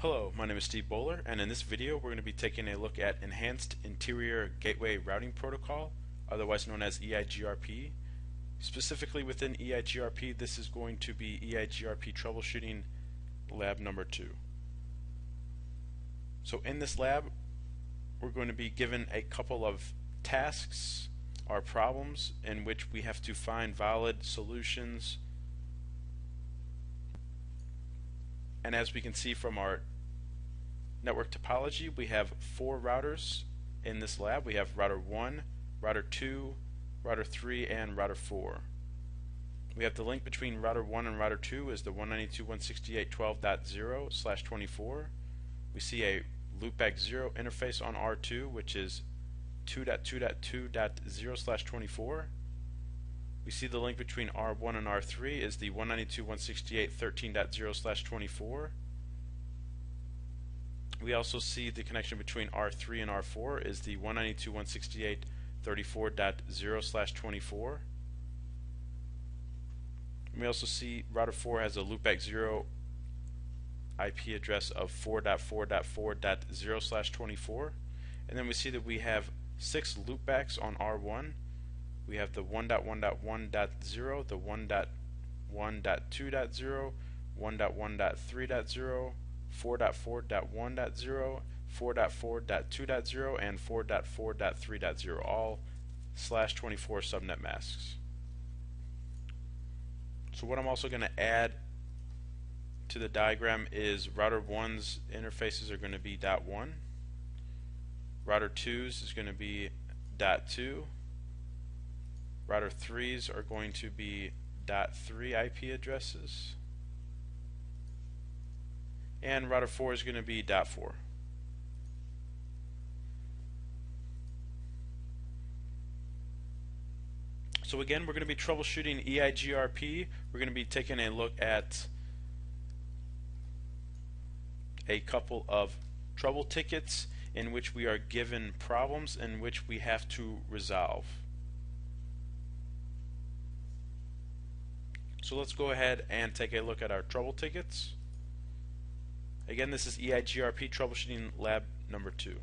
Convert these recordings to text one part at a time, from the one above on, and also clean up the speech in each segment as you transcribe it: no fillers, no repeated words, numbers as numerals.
Hello, my name is Steve Bowler, and in this video we're going to be taking a look at Enhanced Interior Gateway Routing Protocol, otherwise known as EIGRP. Specifically within EIGRP, this is going to be EIGRP Troubleshooting Lab number 2. So in this lab, we're going to be given a couple of tasks or problems in which we have to find valid solutions. And as we can see from our network topology, we have 4 routers in this lab. We have router 1, router 2, router 3, and router 4. We have the link between router 1 and router 2 is the 192.168.12.0/24. We see a loopback 0 interface on R2, which is 2.2.2.0/24. We see the link between R1 and R3 is the 192.168.13.0/24. We also see the connection between R3 and R4 is the 192.168.34.0/24. We also see router 4 has a loopback 0 IP address of 4.4.4.0/24. And then we see that we have 6 loopbacks on R1. We have the 1.1.1.0, the 1.1.2.0, 1.1.3.0, 4.4.1.0, 4.4.2.0, and 4.4.3.0, all /24 subnet masks. So what I'm also going to add to the diagram is router 1's interfaces are going to be .1, router 2's is going to be .2, router 3's are going to be .3 IP addresses, and router 4 is going to be .4. So again, we're going to be troubleshooting EIGRP. We're going to be taking a look at a couple of trouble tickets in which we are given problems in which we have to resolve. So let's go ahead and take a look at our trouble tickets. Again, this is EIGRP Troubleshooting Lab number 2.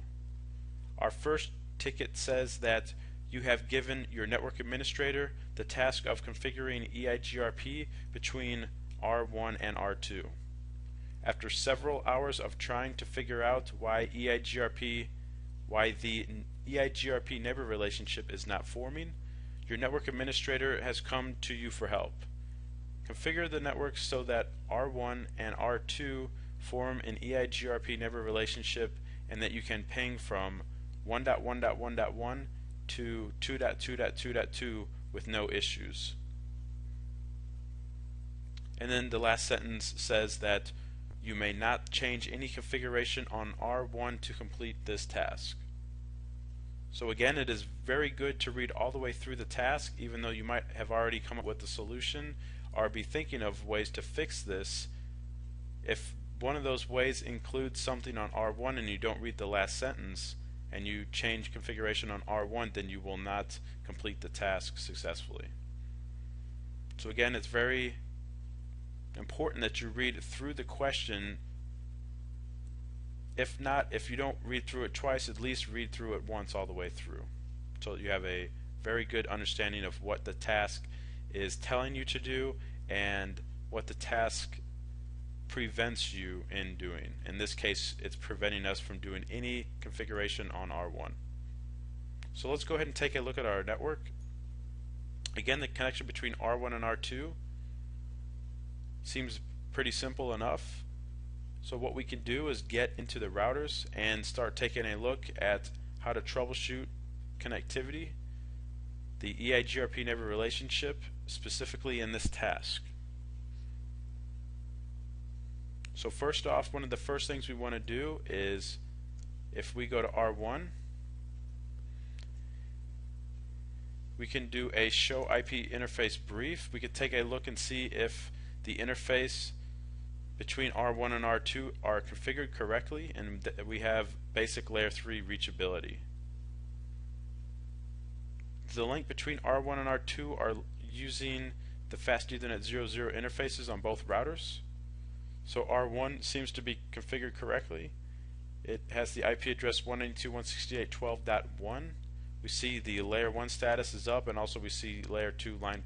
Our first ticket says that you have given your network administrator the task of configuring EIGRP between R1 and R2. After several hours of trying to figure out why the EIGRP neighbor relationship is not forming, your network administrator has come to you for help. Configure the network so that R1 and R2 form an EIGRP neighbor relationship and that you can ping from 1.1.1.1 to 2.2.2.2 with no issues. And then the last sentence says that you may not change any configuration on R1 to complete this task. So again, it is very good to read all the way through the task, even though you might have already come up with the solution or be thinking of ways to fix this. If one of those ways includes something on R1 and you don't read the last sentence and you change configuration on R1, then you will not complete the task successfully. So again, it's very important that you read through the question. If you don't read through it twice, at least read through it once all the way through, so you have a very good understanding of what the task is telling you to do and what the task prevents you in doing. In this case, it's preventing us from doing any configuration on R1. So let's go ahead and take a look at our network. Again, the connection between R1 and R2 seems pretty simple enough. So what we can do is get into the routers and start taking a look at how to troubleshoot connectivity, the EIGRP neighbor relationship, specifically in this task. So first off, one of the first things we want to do is, if we go to R1, we can do a show IP interface brief. We could take a look and see if the interface between R1 and R2 are configured correctly and that we have basic layer 3 reachability. The link between R1 and R2 are using the fast Ethernet 00 interfaces on both routers. So R1 seems to be configured correctly. It has the IP address 192.168.12.1. We see the layer 1 status is up, and also we see layer 2 line